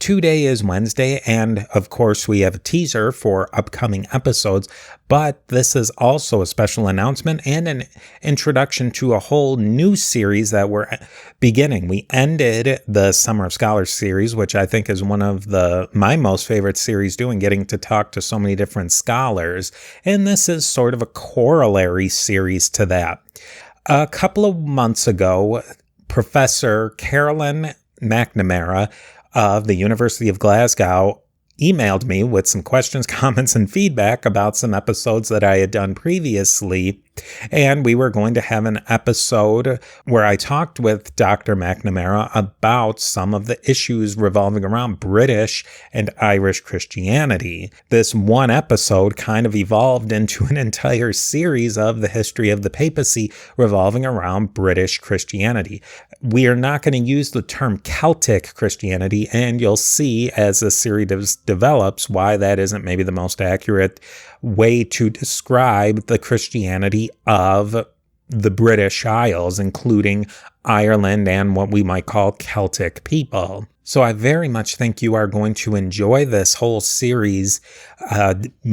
Today is Wednesday, and of course we have a teaser for upcoming episodes, but this is also a special announcement and an introduction to a whole new series that we're beginning. We ended the Summer of Scholars series, which I think is one of my most favorite series doing, getting to talk to so many different scholars, and this is sort of a corollary series to that. A couple of months ago, Professor Carolyn McNamara of the University of Glasgow emailed me with some questions, comments, and feedback about some episodes that I had done previously. And we were going to have an episode where I talked with Dr. McNamara about some of the issues revolving around British and Irish Christianity. This one episode kind of evolved into an entire series of the history of the papacy revolving around British Christianity. We are not going to use the term Celtic Christianity, and you'll see as the series develops why that isn't maybe the most accurate way to describe the Christianity of the British Isles, including Ireland and what we might call Celtic people. So I very much think you are going to enjoy this whole series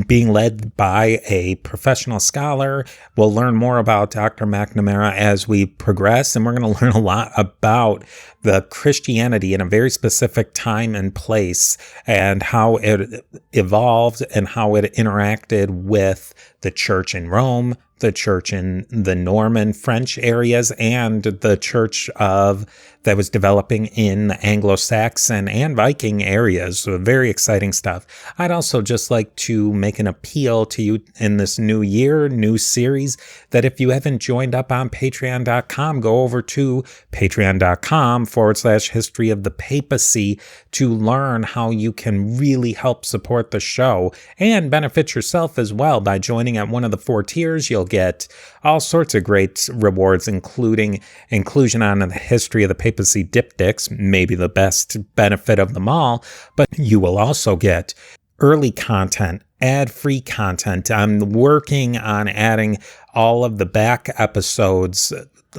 being led by a professional scholar. We'll learn more about Dr. McNamara as we progress, and we're going to learn a lot about the Christianity in a very specific time and place and how it evolved and how it interacted with the church in Rome, the church in the Norman French areas, and the church that was developing in the Anglo-Saxon and Viking areas. So very exciting stuff. I'd also just like to make an appeal to you in this new year, new series, that if you haven't joined up on patreon.com, go over to patreon.com/history of the papacy to learn how you can really help support the show and benefit yourself as well by joining at one of the 4 tiers. You'll get all sorts of great rewards, including inclusion on the history of the papacy diptychs, maybe the best benefit of them all, but you will also get early content, ad-free content. I'm working on adding all of the back episodes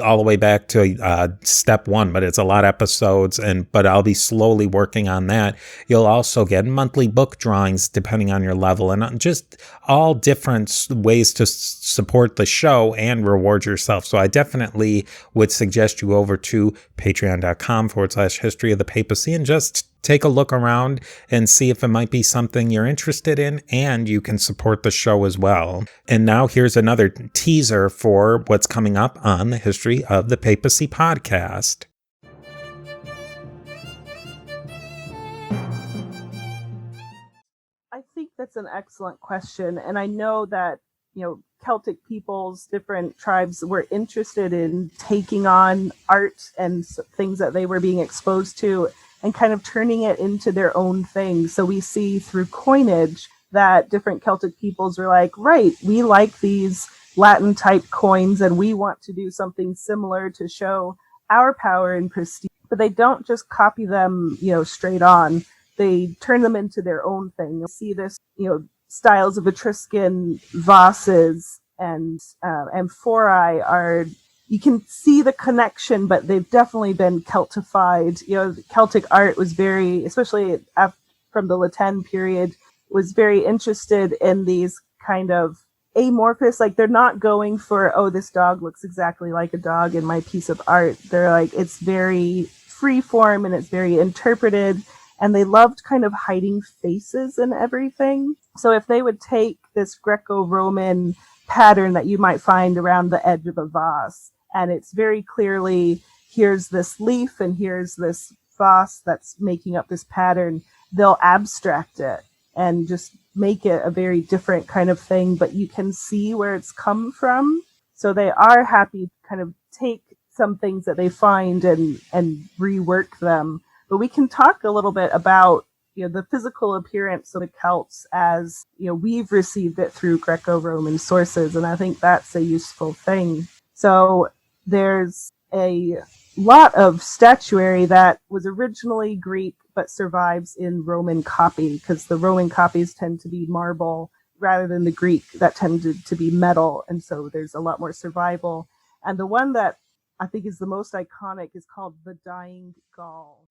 all the way back to step 1, but it's a lot of episodes, but I'll be slowly working on that. You'll also get monthly book drawings depending on your level, and just all different ways to support the show and reward yourself. So I definitely would suggest you over to patreon.com/history of the papacy and just take a look around and see if it might be something you're interested in, and you can support the show as well. And now here's another teaser for what's coming up on the History of the Papacy podcast. I think that's an excellent question. And I know that, Celtic peoples, different tribes were interested in taking on art and things that they were being exposed to and kind of turning it into their own thing. So we see through coinage that different Celtic peoples are like, right, we like these Latin type coins and we want to do something similar to show our power and prestige. But they don't just copy them, straight on. They turn them into their own thing. You'll see this, styles of Etruscan Vocis and amphorae are, you can see the connection, but they've definitely been Celtified. Celtic art was very, especially from the Latin period, was very interested in these kind of amorphous, like they're not going for, oh, this dog looks exactly like a dog in my piece of art. They're like, it's very free form and it's very interpreted. And they loved kind of hiding faces and everything. So if they would take this Greco-Roman pattern that you might find around the edge of a vase, and it's very clearly, here's this leaf and here's this vase that's making up this pattern, they'll abstract it and just make it a very different kind of thing, but you can see where it's come from. So they are happy to kind of take some things that they find and rework them. But we can talk a little bit about, the physical appearance of the Celts as, we've received it through Greco-Roman sources. And I think that's a useful thing. So there's a lot of statuary that was originally Greek, but survives in Roman copy, because the Roman copies tend to be marble rather than the Greek that tended to be metal. And so there's a lot more survival. And the one that I think is the most iconic is called the Dying Gaul.